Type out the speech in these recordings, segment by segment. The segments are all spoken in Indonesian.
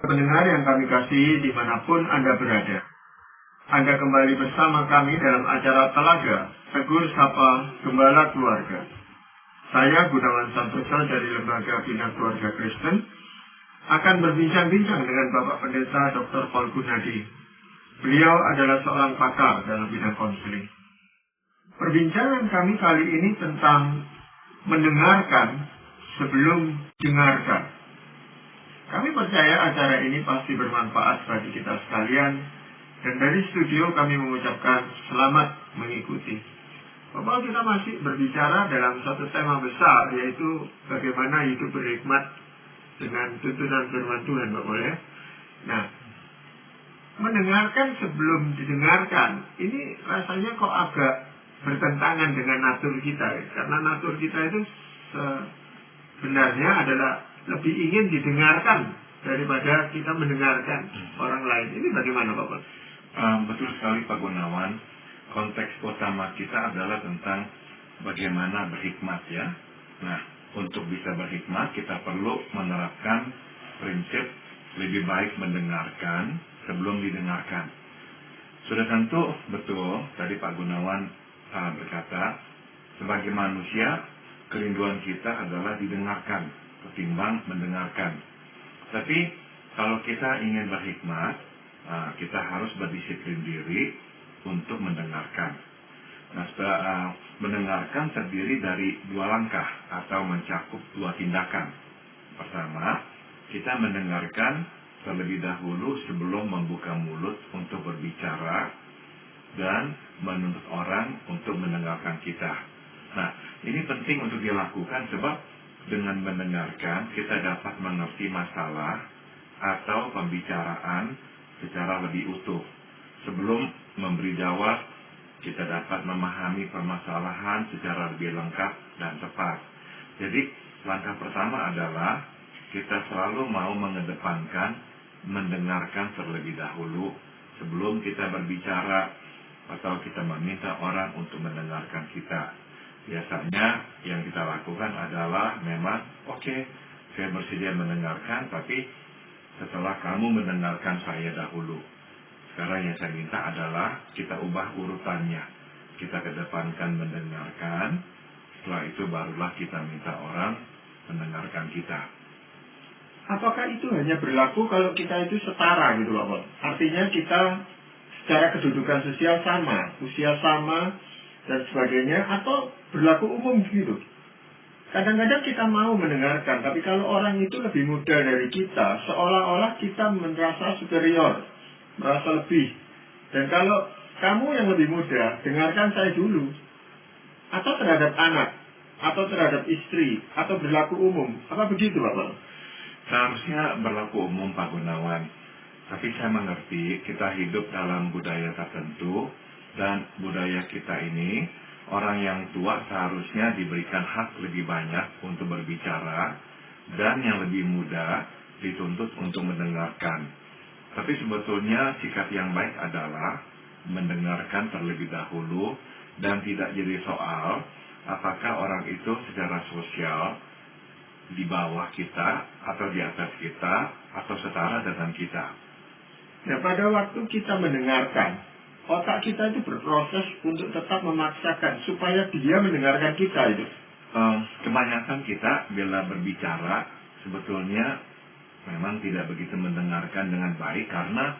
Pendengar yang kami kasihi dimanapun Anda berada, Anda kembali bersama kami dalam acara Telaga Tegur Sapa Gembala Keluarga. Saya Gunawan Santoso dari Lembaga Bina Keluarga Kristen akan berbincang-bincang dengan Bapak Pendeta Dr. Paul Gunadi. Beliau adalah seorang pakar dalam bidang konseling. Perbincangan kami kali ini tentang mendengarkan sebelum dengarkan. Kami percaya acara ini pasti bermanfaat bagi kita sekalian, dan dari studio kami mengucapkan selamat mengikuti. Bapak, kita masih berbicara dalam satu tema besar, yaitu bagaimana hidup berhikmat dengan tuntunan firman Tuhan, Bapak ya. Nah, mendengarkan sebelum didengarkan, ini rasanya kok agak bertentangan dengan natur kita, ya? Karena natur kita itu sebenarnya adalah lebih ingin didengarkan daripada kita mendengarkan orang lain. Ini bagaimana, Bapak? Betul sekali, Pak Gunawan. Konteks utama kita adalah tentang bagaimana berhikmat ya. Nah, untuk bisa berhikmat kita perlu menerapkan prinsip lebih baik mendengarkan sebelum didengarkan. Sudah tentu betul tadi Pak Gunawan berkata, sebagai manusia kerinduan kita adalah didengarkan ketimbang mendengarkan. Tapi kalau kita ingin berhikmat, kita harus berdisiplin diri untuk mendengarkan. Nah, mendengarkan terdiri dari dua langkah atau mencakup dua tindakan. Pertama, kita mendengarkan terlebih dahulu sebelum membuka mulut untuk berbicara dan menuntut orang untuk mendengarkan kita. Nah, ini penting untuk dilakukan sebab dengan mendengarkan kita dapat mengerti masalah atau pembicaraan secara lebih utuh. Sebelum memberi jawab, kita dapat memahami permasalahan secara lebih lengkap dan tepat. Jadi, langkah pertama adalah kita selalu mau mengedepankan mendengarkan terlebih dahulu sebelum kita berbicara atau kita meminta orang untuk mendengarkan kita. Biasanya yang kita lakukan adalah memang, oke, saya bersedia mendengarkan, tapi setelah kamu mendengarkan saya dahulu. Sekarang yang saya minta adalah kita ubah urutannya. Kita kedepankan mendengarkan, setelah itu barulah kita minta orang mendengarkan kita. Apakah itu hanya berlaku kalau kita itu setara gitu, Bapak? Artinya kita secara kedudukan sosial sama, usia sama, dan sebagainya, atau berlaku umum gitu? Kadang-kadang kita mau mendengarkan, tapi kalau orang itu lebih muda dari kita, seolah-olah kita merasa superior, merasa lebih. Dan kalau kamu yang lebih muda, dengarkan saya dulu. Atau terhadap anak, atau terhadap istri, atau berlaku umum. Apa begitu, Bapak? Seharusnya berlaku umum, Pak Gunawan. Tapi saya mengerti kita hidup dalam budaya tertentu, dan budaya kita ini, orang yang tua seharusnya diberikan hak lebih banyak untuk berbicara, dan yang lebih muda dituntut untuk mendengarkan. Tapi sebetulnya sikap yang baik adalah mendengarkan terlebih dahulu, dan tidak jadi soal apakah orang itu secara sosial di bawah kita, atau di atas kita, atau setara dengan kita. Nah, pada waktu kita mendengarkan, otak kita itu berproses untuk tetap memaksakan supaya dia mendengarkan kita itu. Kebanyakan kita bila berbicara sebetulnya memang tidak begitu mendengarkan dengan baik karena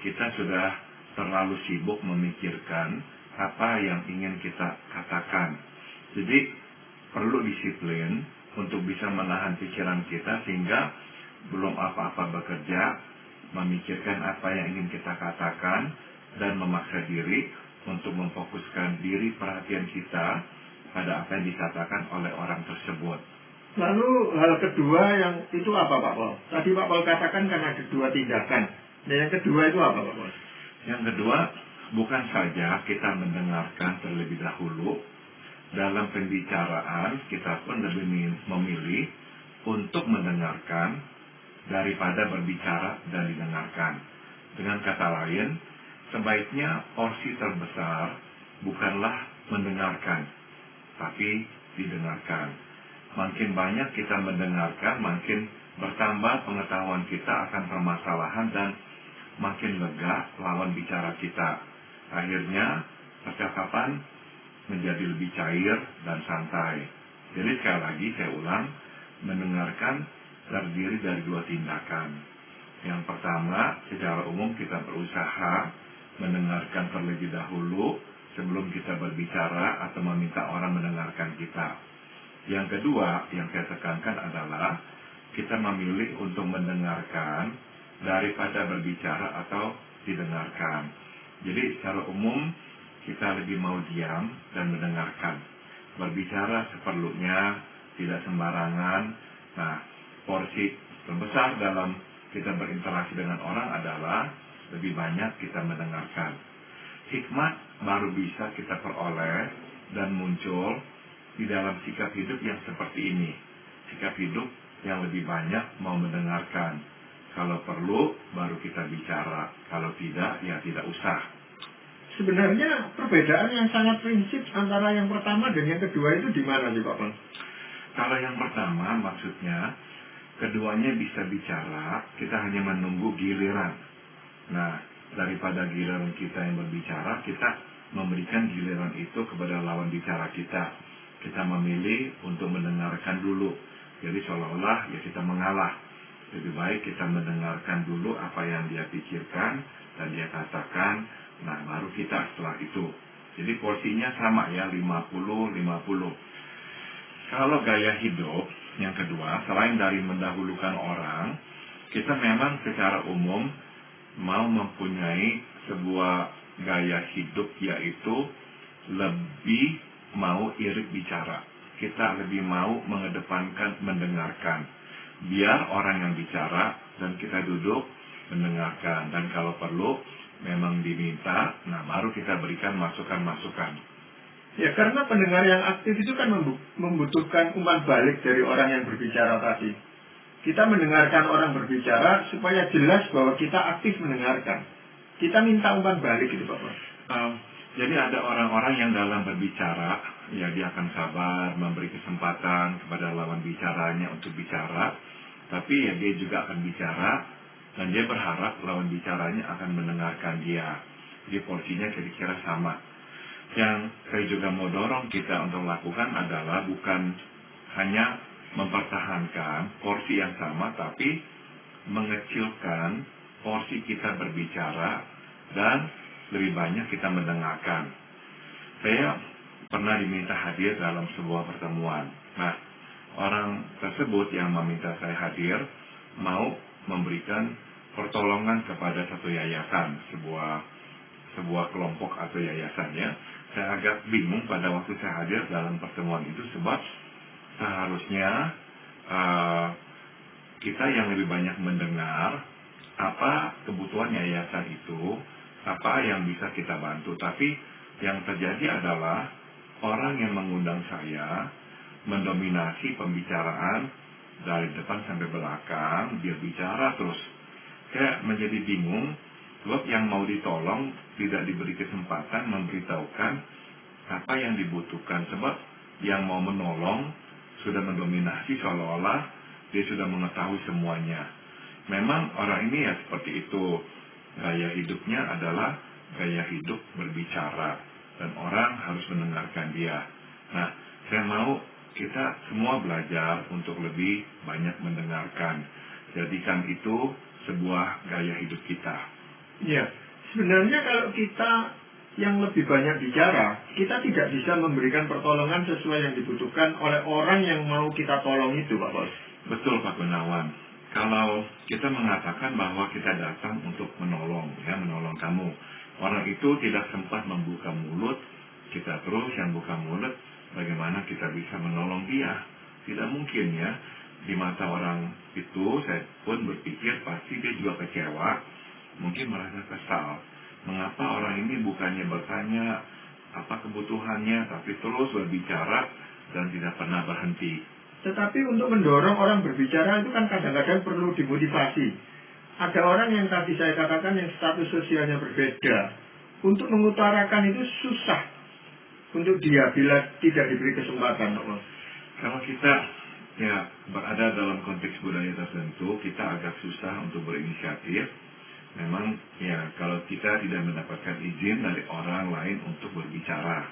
kita sudah terlalu sibuk memikirkan apa yang ingin kita katakan. Jadi perlu disiplin untuk bisa menahan pikiran kita sehingga belum apa-apa bekerja, memikirkan apa yang ingin kita katakan, dan memaksa diri untuk memfokuskan diri perhatian kita pada apa yang dikatakan oleh orang tersebut. Lalu hal kedua yang itu apa, Pak Paul? Tadi Pak Paul katakan kan ada dua tindakan. Nah, yang kedua itu apa, Pak Paul? Yang kedua, bukan saja kita mendengarkan terlebih dahulu. Dalam pembicaraan kita pun lebih memilih untuk mendengarkan daripada berbicara dan didengarkan. Dengan kata lain, sebaiknya porsi terbesar bukanlah mendengarkan, tapi didengarkan. Makin banyak kita mendengarkan, makin bertambah pengetahuan kita akan permasalahan dan makin lega lawan bicara kita. Akhirnya percakapan menjadi lebih cair dan santai. Jadi sekali lagi saya ulang, mendengarkan terdiri dari dua tindakan. Yang pertama, secara umum kita berusaha mendengarkan terlebih dahulu sebelum kita berbicara atau meminta orang mendengarkan kita. Yang kedua, yang saya tekankan adalah kita memilih untuk mendengarkan daripada berbicara atau didengarkan. Jadi secara umum kita lebih mau diam dan mendengarkan. Berbicara seperlunya, tidak sembarangan. Nah, porsi terbesar dalam kita berinteraksi dengan orang adalah lebih banyak kita mendengarkan. Hikmat baru bisa kita peroleh dan muncul di dalam sikap hidup yang seperti ini. Sikap hidup yang lebih banyak mau mendengarkan. Kalau perlu, baru kita bicara. Kalau tidak, ya tidak usah. Sebenarnya perbedaan yang sangat prinsip antara yang pertama dan yang kedua itu di mana sih Pak Bang? Kalau yang pertama maksudnya, keduanya bisa bicara, kita hanya menunggu giliran. Nah, daripada giliran kita yang berbicara, kita memberikan giliran itu kepada lawan bicara kita. Kita memilih untuk mendengarkan dulu. Jadi seolah-olah ya kita mengalah. Lebih baik kita mendengarkan dulu apa yang dia pikirkan dan dia katakan. Nah, baru kita setelah itu. Jadi porsinya sama ya, 50-50. Kalau gaya hidup yang kedua, selain dari mendahulukan orang, kita memang secara umum mau mempunyai sebuah gaya hidup, yaitu lebih mau irit bicara. Kita lebih mau mengedepankan mendengarkan. Biar orang yang bicara dan kita duduk mendengarkan. Dan kalau perlu memang diminta, nah baru kita berikan masukan-masukan. Ya, karena pendengar yang aktif itu kan membutuhkan umpan balik dari orang yang berbicara tadi. Kita mendengarkan orang berbicara supaya jelas bahwa kita aktif mendengarkan. Kita minta umpan balik gitu Pak. Jadi ada orang-orang yang dalam berbicara, ya dia akan sabar, memberi kesempatan kepada lawan bicaranya untuk bicara. Tapi ya dia juga akan bicara, dan dia berharap lawan bicaranya akan mendengarkan dia. Jadi porsinya kira-kira sama. Yang saya juga mau dorong kita untuk lakukan adalah bukan hanya mempertahankan porsi yang sama, tapi mengecilkan porsi kita berbicara dan lebih banyak kita mendengarkan. Saya pernah diminta hadir dalam sebuah pertemuan. Nah, orang tersebut yang meminta saya hadir mau memberikan pertolongan kepada satu yayasan, sebuah kelompok atau yayasannya. Saya agak bingung pada waktu saya hadir dalam pertemuan itu, sebab seharusnya kita yang lebih banyak mendengar apa kebutuhan yayasan itu, apa yang bisa kita bantu. Tapi yang terjadi adalah orang yang mengundang saya mendominasi pembicaraan dari depan sampai belakang, dia bicara terus. Saya menjadi bingung, sebab yang mau ditolong tidak diberi kesempatan memberitahukan apa yang dibutuhkan. Sebab yang mau menolong sudah mendominasi seolah-olah dia sudah mengetahui semuanya. Memang orang ini ya seperti itu. Gaya hidupnya adalah gaya hidup berbicara. Dan orang harus mendengarkan dia. Nah, saya mau kita semua belajar untuk lebih banyak mendengarkan. Jadikan itu sebuah gaya hidup kita. Ya, sebenarnya kalau kita yang lebih banyak bicara, kita tidak bisa memberikan pertolongan sesuai yang dibutuhkan oleh orang yang mau kita tolong itu, Pak Bos. Betul, Pak Gunawan. Kalau kita mengatakan bahwa kita datang untuk menolong kamu, orang itu tidak sempat membuka mulut, kita terus yang buka mulut, bagaimana kita bisa menolong dia? Tidak mungkin ya. Di mata orang itu, saya pun berpikir pasti dia juga kecewa, mungkin merasa kesal. Mengapa orang ini bukannya bertanya apa kebutuhannya, tapi terus berbicara dan tidak pernah berhenti. Tetapi untuk mendorong orang berbicara itu kan kadang-kadang perlu dimotivasi. Ada orang yang tadi saya katakan yang status sosialnya berbeda. Untuk mengutarakan itu susah untuk dia bila tidak diberi kesempatan. Kalau kita Ya, berada dalam konteks budaya tertentu, kita agak susah untuk berinisiatif. Memang, ya, kalau kita tidak mendapatkan izin dari orang lain untuk berbicara.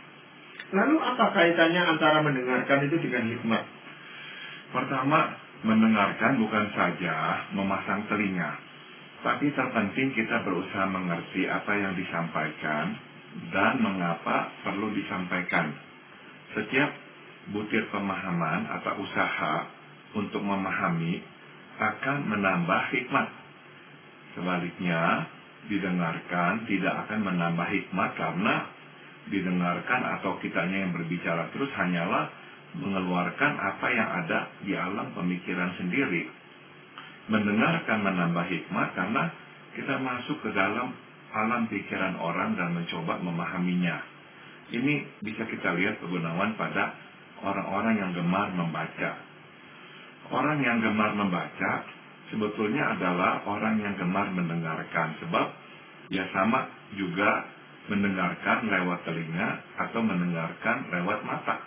Lalu apa kaitannya antara mendengarkan itu dengan hikmat? Pertama, mendengarkan bukan saja memasang telinga, tapi terpenting kita berusaha mengerti apa yang disampaikan dan mengapa perlu disampaikan. Setiap butir pemahaman atau usaha untuk memahami akan menambah hikmat. Sebaliknya, didengarkan tidak akan menambah hikmat karena didengarkan atau kitanya yang berbicara terus hanyalah mengeluarkan apa yang ada di alam pemikiran sendiri. Mendengarkan menambah hikmat karena kita masuk ke dalam alam pikiran orang dan mencoba memahaminya. Ini bisa kita lihat, Pak Gunawan, pada orang-orang yang gemar membaca. Orang yang gemar membaca sebetulnya adalah orang yang gemar mendengarkan, sebab ya sama juga mendengarkan lewat telinga atau mendengarkan lewat mata.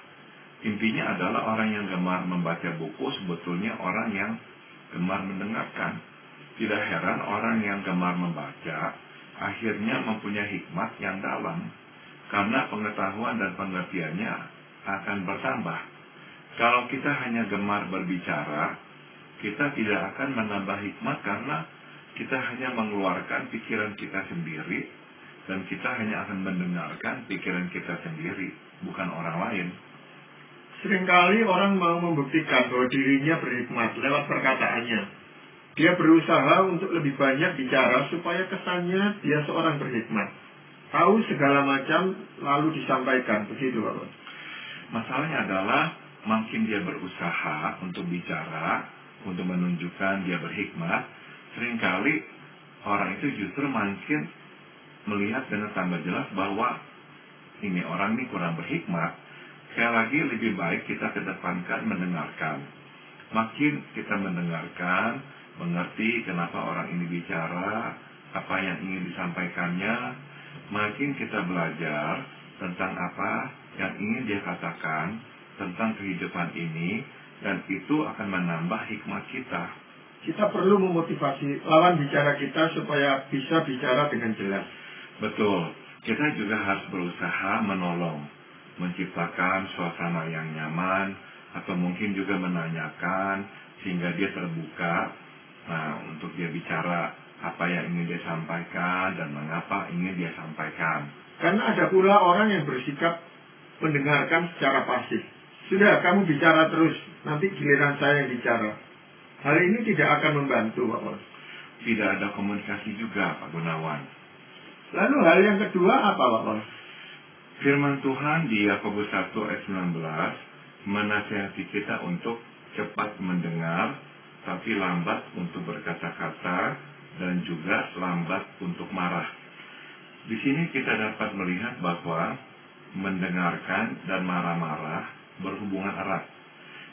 Intinya adalah orang yang gemar membaca buku sebetulnya orang yang gemar mendengarkan. Tidak heran orang yang gemar membaca akhirnya mempunyai hikmat yang dalam, karena pengetahuan dan pengertiannya akan bertambah. Kalau kita hanya gemar berbicara, kita tidak akan menambah hikmat karena kita hanya mengeluarkan pikiran kita sendiri, dan kita hanya akan mendengarkan pikiran kita sendiri, bukan orang lain. Seringkali orang mau membuktikan bahwa dirinya berhikmat lewat perkataannya. Dia berusaha untuk lebih banyak bicara supaya kesannya dia seorang berhikmat. Tahu segala macam lalu disampaikan, begitu Pak. Masalahnya adalah makin dia berusaha untuk bicara, untuk menunjukkan dia berhikmat, seringkali orang itu justru makin melihat dengan tambah jelas bahwa ini orang ini kurang berhikmat. Sekali lagi lebih baik kita kedepankan mendengarkan. Makin kita mendengarkan, mengerti kenapa orang ini bicara, apa yang ingin disampaikannya, makin kita belajar tentang apa yang ingin dia katakan tentang kehidupan ini, dan itu akan menambah hikmat kita. Kita perlu memotivasi lawan bicara kita supaya bisa bicara dengan jelas. Betul, kita juga harus berusaha menolong, menciptakan suasana yang nyaman, atau mungkin juga menanyakan sehingga dia terbuka untuk dia bicara apa yang ingin dia sampaikan dan mengapa ingin dia sampaikan. Karena ada pula orang yang bersikap mendengarkan secara pasif. Sudah, kamu bicara terus, nanti giliran saya yang bicara. Hal ini tidak akan membantu, Pak Bos. Tidak ada komunikasi juga, Pak Gunawan. Lalu hal yang kedua apa, Pak Bos? Firman Tuhan di Yakobus 1 ayat 19 menasihati kita untuk cepat mendengar, tapi lambat untuk berkata-kata, dan juga lambat untuk marah. Di sini kita dapat melihat bahwa mendengarkan dan marah-marah berhubungan erat.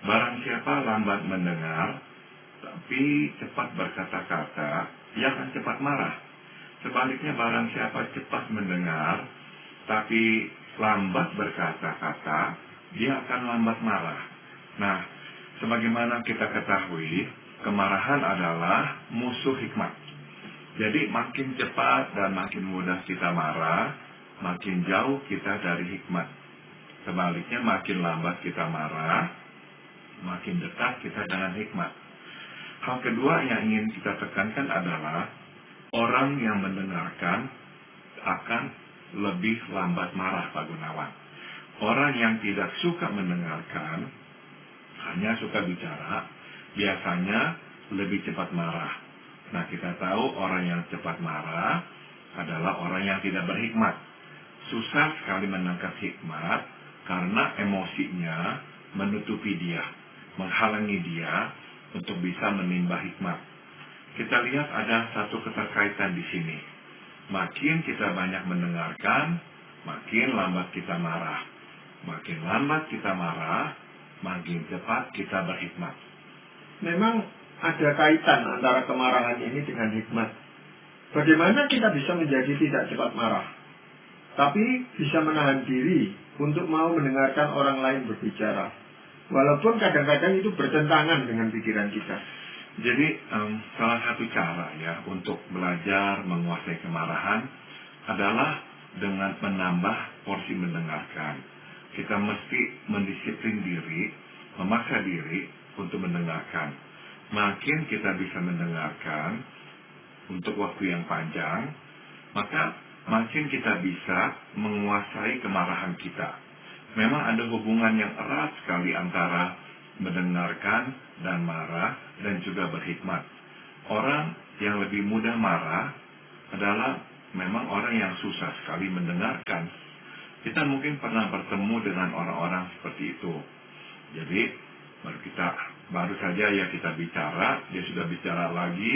Barang siapa lambat mendengar, tapi cepat berkata-kata, ia akan cepat marah. Sebaliknya barang siapa cepat mendengar, tapi lambat berkata-kata, dia akan lambat marah. Nah, sebagaimana kita ketahui, kemarahan adalah musuh hikmat. Jadi makin cepat dan makin mudah kita marah, makin jauh kita dari hikmat. Sebaliknya makin lambat kita marah, makin dekat kita dengan hikmat. Hal kedua yang ingin kita tekankan adalah orang yang mendengarkan akan lebih lambat marah, Pak Gunawan. Orang yang tidak suka mendengarkan, hanya suka bicara, biasanya lebih cepat marah. Nah, kita tahu orang yang cepat marah adalah orang yang tidak berhikmat. Susah sekali menangkap hikmat karena emosinya menutupi dia, menghalangi dia untuk bisa menimba hikmat. Kita lihat ada satu keterkaitan di sini. Makin kita banyak mendengarkan, makin lambat kita marah. Makin lambat kita marah, makin cepat kita berhikmat. Memang ada kaitan antara kemarahan ini dengan hikmat. Bagaimana kita bisa menjadi tidak cepat marah, tapi bisa menahan diri untuk mau mendengarkan orang lain berbicara. Walaupun kadang-kadang itu bertentangan dengan pikiran kita. Jadi salah satu cara ya untuk belajar menguasai kemarahan adalah dengan menambah porsi mendengarkan. Kita mesti mendisiplin diri, memaksa diri untuk mendengarkan. Makin kita bisa mendengarkan untuk waktu yang panjang, maka makin kita bisa menguasai kemarahan kita. Memang ada hubungan yang erat sekali antara mendengarkan dan marah dan juga berhikmat. Orang yang lebih mudah marah adalah memang orang yang susah sekali mendengarkan. Kita mungkin pernah bertemu dengan orang-orang seperti itu. Jadi baru saja ya kita bicara, dia sudah bicara lagi,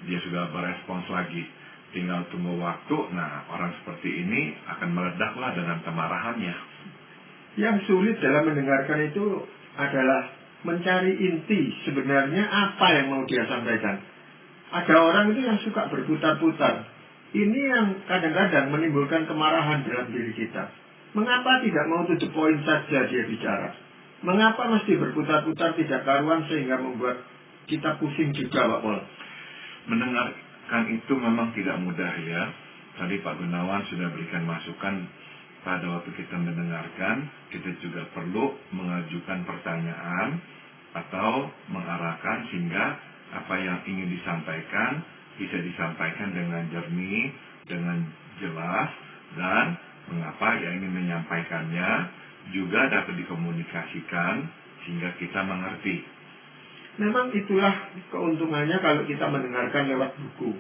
dia sudah berespons lagi. Tinggal tunggu waktu, nah orang seperti ini akan meledaklah dengan kemarahannya. Yang sulit dalam mendengarkan itu adalah mencari inti sebenarnya apa yang mau dia sampaikan. Ada orang itu yang suka berputar-putar. Ini yang kadang-kadang menimbulkan kemarahan dalam diri kita. Mengapa tidak mau to the point saja dia bicara? Mengapa mesti berputar-putar tidak karuan sehingga membuat kita pusing juga, Pak Pol? Mendengarkan itu memang tidak mudah ya. Tadi Pak Gunawan sudah berikan masukan pada waktu kita mendengarkan, kita juga perlu mengajukan pertanyaan atau mengarahkan sehingga apa yang ingin disampaikan bisa disampaikan dengan jernih, dengan jelas, dan mengapa yang ingin menyampaikannya juga dapat dikomunikasikan sehingga kita mengerti. Memang itulah keuntungannya kalau kita mendengarkan lewat buku.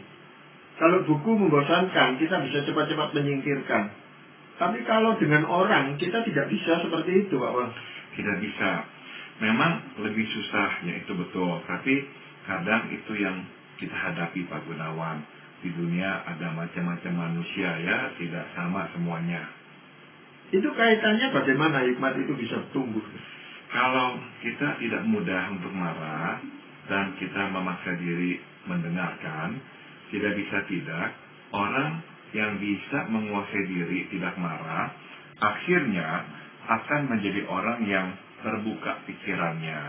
Kalau buku membosankan, kita bisa cepat-cepat menyingkirkan. Tapi kalau dengan orang, kita tidak bisa seperti itu, Pak Wang. Tidak bisa. Memang lebih susahnya itu betul. Tapi kadang itu yang kita hadapi, Pak Gunawan. Di dunia ada macam-macam manusia ya, tidak sama semuanya. Itu kaitannya bagaimana hikmat itu bisa tumbuh? Kalau kita tidak mudah untuk marah dan kita memaksa diri mendengarkan, tidak bisa tidak, orang yang bisa menguasai diri tidak marah, akhirnya akan menjadi orang yang terbuka pikirannya.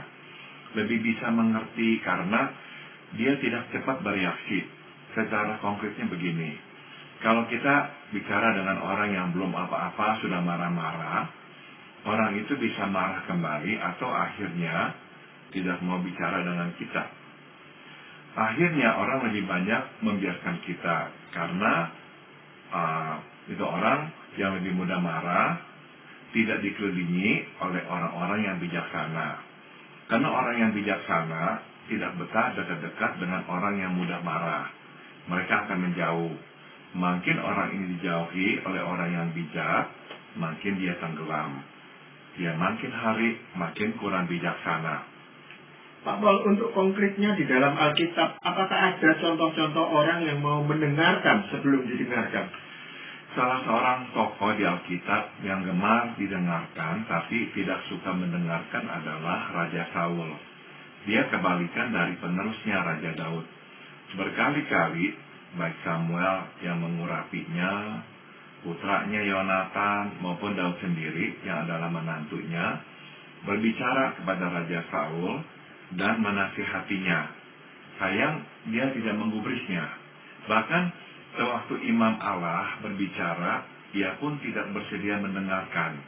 Lebih bisa mengerti karena dia tidak cepat bereaksi. Secara konkretnya begini, kalau kita bicara dengan orang yang belum apa-apa sudah marah-marah, orang itu bisa marah kembali atau akhirnya tidak mau bicara dengan kita. Akhirnya orang lebih banyak membiarkan kita karena itu orang yang lebih mudah marah, tidak dikelilingi oleh orang-orang yang bijaksana. Karena orang yang bijaksana tidak betah dekat-dekat dengan orang yang mudah marah. Mereka akan menjauh. Makin orang ini dijauhi oleh orang yang bijak, makin dia tenggelam. Dia makin hari makin kurang bijaksana. Pak Pol, untuk konkretnya di dalam Alkitab, apakah ada contoh-contoh orang yang mau mendengarkan sebelum didengarkan? Salah seorang tokoh di Alkitab yang gemar didengarkan tapi tidak suka mendengarkan adalah Raja Saul. Dia kebalikan dari penerusnya Raja Daud. Berkali-kali baik Samuel yang mengurapinya, putranya Yonatan maupun Daud sendiri yang adalah menantunya berbicara kepada Raja Saul dan menasihatinya. Sayang dia tidak menggubrisnya. Bahkan sewaktu imam Allah berbicara, dia pun tidak bersedia mendengarkan.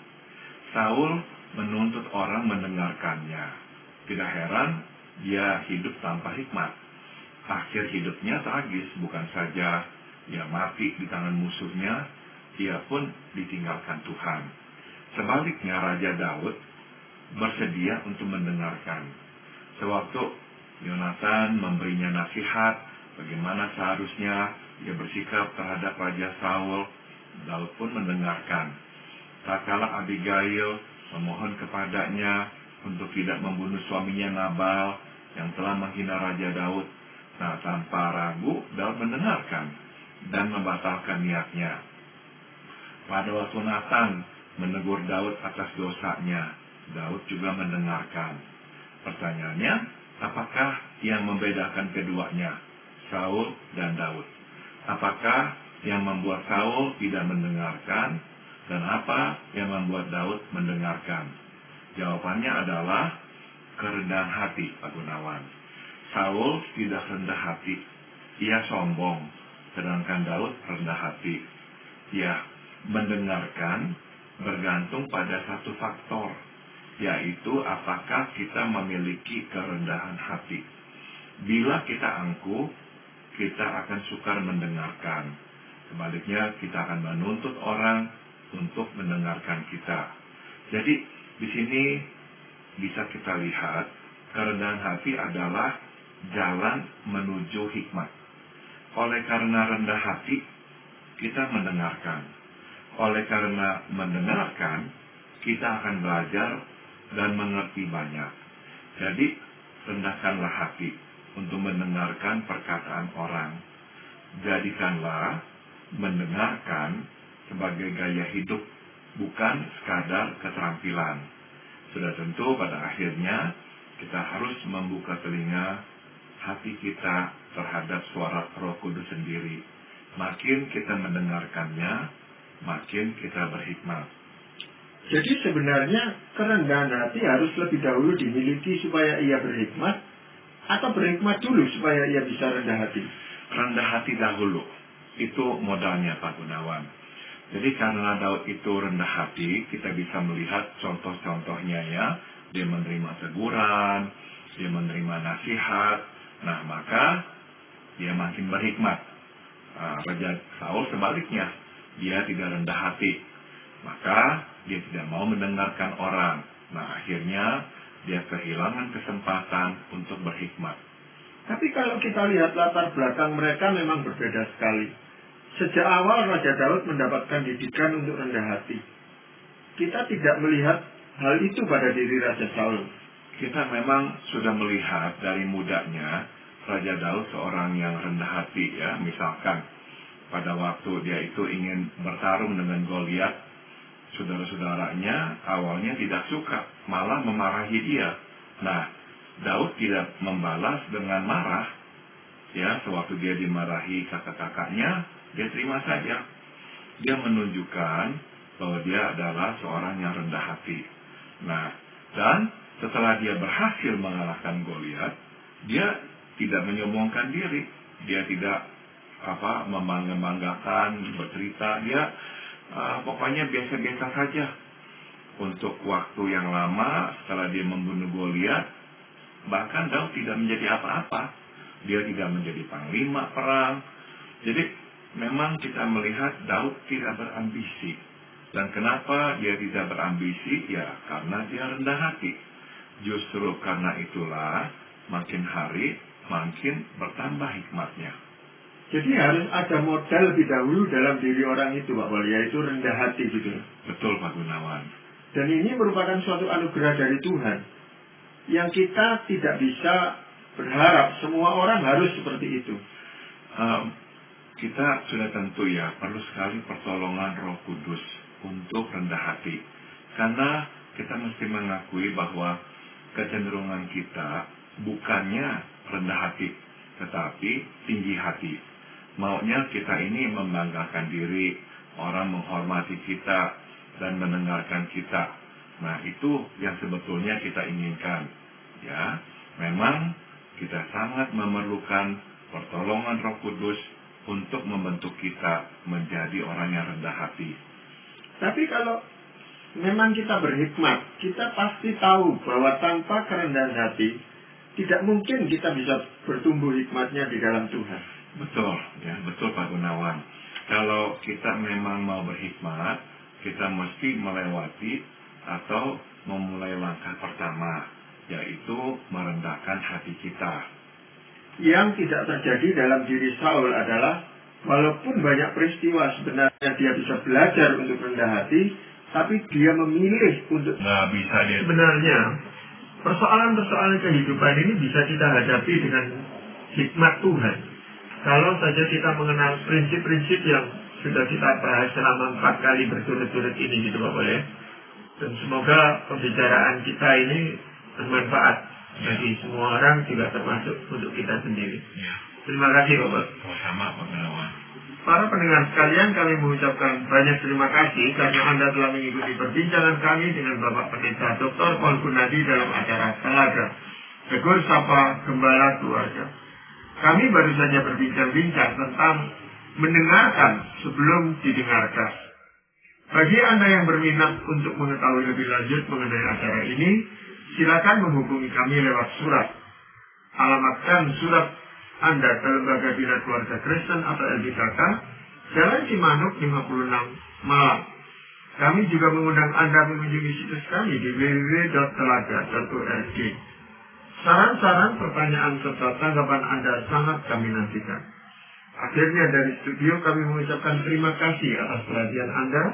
Saul menuntut orang mendengarkannya. Tidak heran dia hidup tanpa hikmat. Akhir hidupnya tragis, bukan saja dia mati di tangan musuhnya, dia pun ditinggalkan Tuhan. Sebaliknya Raja Daud bersedia untuk mendengarkan. Sewaktu Yonatan memberinya nasihat bagaimana seharusnya dia bersikap terhadap Raja Saul, Daud pun mendengarkan. Tak kalah Abigail memohon kepadanya untuk tidak membunuh suaminya Nabal yang telah menghina Raja Daud. Nah, tanpa ragu Daud mendengarkan dan membatalkan niatnya. Pada waktu Nathan menegur Daud atas dosanya, Daud juga mendengarkan. Pertanyaannya, apakah yang membedakan keduanya, Saul dan Daud? Apakah yang membuat Saul tidak mendengarkan dan apa yang membuat Daud mendengarkan? Jawabannya adalah kerendahan hati, Pak Gunawan. Saul tidak rendah hati, ia sombong, sedangkan Daud rendah hati. Ya, mendengarkan bergantung pada satu faktor, yaitu apakah kita memiliki kerendahan hati. Bila kita angkuh, kita akan sukar mendengarkan. Sebaliknya, kita akan menuntut orang untuk mendengarkan kita. Jadi, di sini bisa kita lihat, kerendahan hati adalah jalan menuju hikmat. Oleh karena rendah hati, kita mendengarkan. Oleh karena mendengarkan, kita akan belajar dan mengerti banyak. Jadi, rendahkanlah hati untuk mendengarkan perkataan orang. Jadikanlah mendengarkan sebagai gaya hidup, bukan sekadar keterampilan. Sudah tentu pada akhirnya kita harus membuka telinga hati kita terhadap suara Roh Kudus sendiri. Makin kita mendengarkannya, makin kita berhikmat. Jadi sebenarnya kerendahan hati harus lebih dahulu dimiliki supaya ia berhikmat, atau berhikmat dulu supaya ia bisa rendah hati? Rendah hati dahulu, itu modalnya Pak Gunawan. Jadi karena Daud itu rendah hati, kita bisa melihat contoh-contohnya ya. Dia menerima teguran, dia menerima nasihat. Nah, maka dia makin berhikmat. Raja Saul sebaliknya, dia tidak rendah hati. Maka dia tidak mau mendengarkan orang. Nah, akhirnya dia kehilangan kesempatan untuk berhikmat. Tapi kalau kita lihat latar belakang mereka memang berbeda sekali. Sejak awal Raja Daud mendapatkan didikan untuk rendah hati. Kita tidak melihat hal itu pada diri Raja Saul. Kita memang sudah melihat dari mudanya Raja Daud seorang yang rendah hati ya. Misalkan pada waktu dia itu ingin bertarung dengan Goliat, saudara-saudaranya awalnya tidak suka, malah memarahi dia. Nah, Daud tidak membalas dengan marah. Ya, sewaktu dia dimarahi kakak-kakaknya, dia terima saja. Dia menunjukkan bahwa dia adalah seorang yang rendah hati. Nah, dan setelah dia berhasil mengalahkan Goliat, dia tidak menyombongkan diri. Dia tidak membangga-banggakan, bercerita. Dia pokoknya biasa-biasa saja. Untuk waktu yang lama setelah dia membunuh Goliat, bahkan Daud tidak menjadi apa-apa. Dia tidak menjadi panglima perang. Jadi memang kita melihat Daud tidak berambisi. Dan kenapa dia tidak berambisi? Ya karena dia rendah hati. Justru karena itulah makin hari makin bertambah hikmatnya. Jadi harus ada modal lebih dahulu dalam diri orang itu, Pak Wali, yaitu rendah hati gitu. Betul Pak Gunawan. Dan ini merupakan suatu anugerah dari Tuhan yang kita tidak bisa berharap semua orang harus seperti itu. Kita sudah tentu ya perlu sekali pertolongan Roh Kudus untuk rendah hati. Karena kita mesti mengakui bahwa kecenderungan kita bukannya rendah hati, tetapi tinggi hati. Maunya kita ini membanggakan diri, orang menghormati kita dan mendengarkan kita. Nah, itu yang sebetulnya kita inginkan. Ya, memang kita sangat memerlukan pertolongan Roh Kudus untuk membentuk kita menjadi orang yang rendah hati. Tapi kalau memang kita berhikmat, kita pasti tahu bahwa tanpa kerendahan hati, tidak mungkin kita bisa bertumbuh hikmatnya di dalam Tuhan. Betul, ya, betul Pak Gunawan. Kalau kita memang mau berhikmat, kita mesti melewati atau memulai langkah pertama, yaitu merendahkan hati kita. Yang tidak terjadi dalam diri Saul adalah, walaupun banyak peristiwa sebenarnya dia bisa belajar untuk rendah hati, tapi dia memilih untuk nggak bisa dia. Sebenarnya persoalan-persoalan kehidupan ini bisa kita hadapi dengan hikmat Tuhan. Kalau saja kita mengenal prinsip-prinsip yang sudah kita bahas selama 4 kali berturut-turut ini gitu Bapak ya. Dan semoga pembicaraan kita ini bermanfaat bagi semua orang, juga termasuk untuk kita sendiri. Ya. Terima kasih Bapak. Sama-sama Pak Gunawan. Para pendengar sekalian, kami mengucapkan banyak terima kasih karena Anda telah mengikuti perbincangan kami dengan Bapak Pendeta Dr. Paul Gunadi dalam acara Telaga, Tegur Sapa Gembala Keluarga. Kami baru saja berbincang-bincang tentang mendengarkan sebelum didengarkan. Bagi Anda yang berminat untuk mengetahui lebih lanjut mengenai acara ini, silakan menghubungi kami lewat surat. Alamatkan surat Anda ke Lembaga Bina Keluarga Kristen atau LBKK, Jalan Cimanuk 56, Malang. Kami juga mengundang Anda mengunjungi situs kami di www.telaga.org. Saran-saran, pertanyaan, serta tanggapan Anda sangat kami nantikan. Akhirnya dari studio kami mengucapkan terima kasih atas perhatian Anda.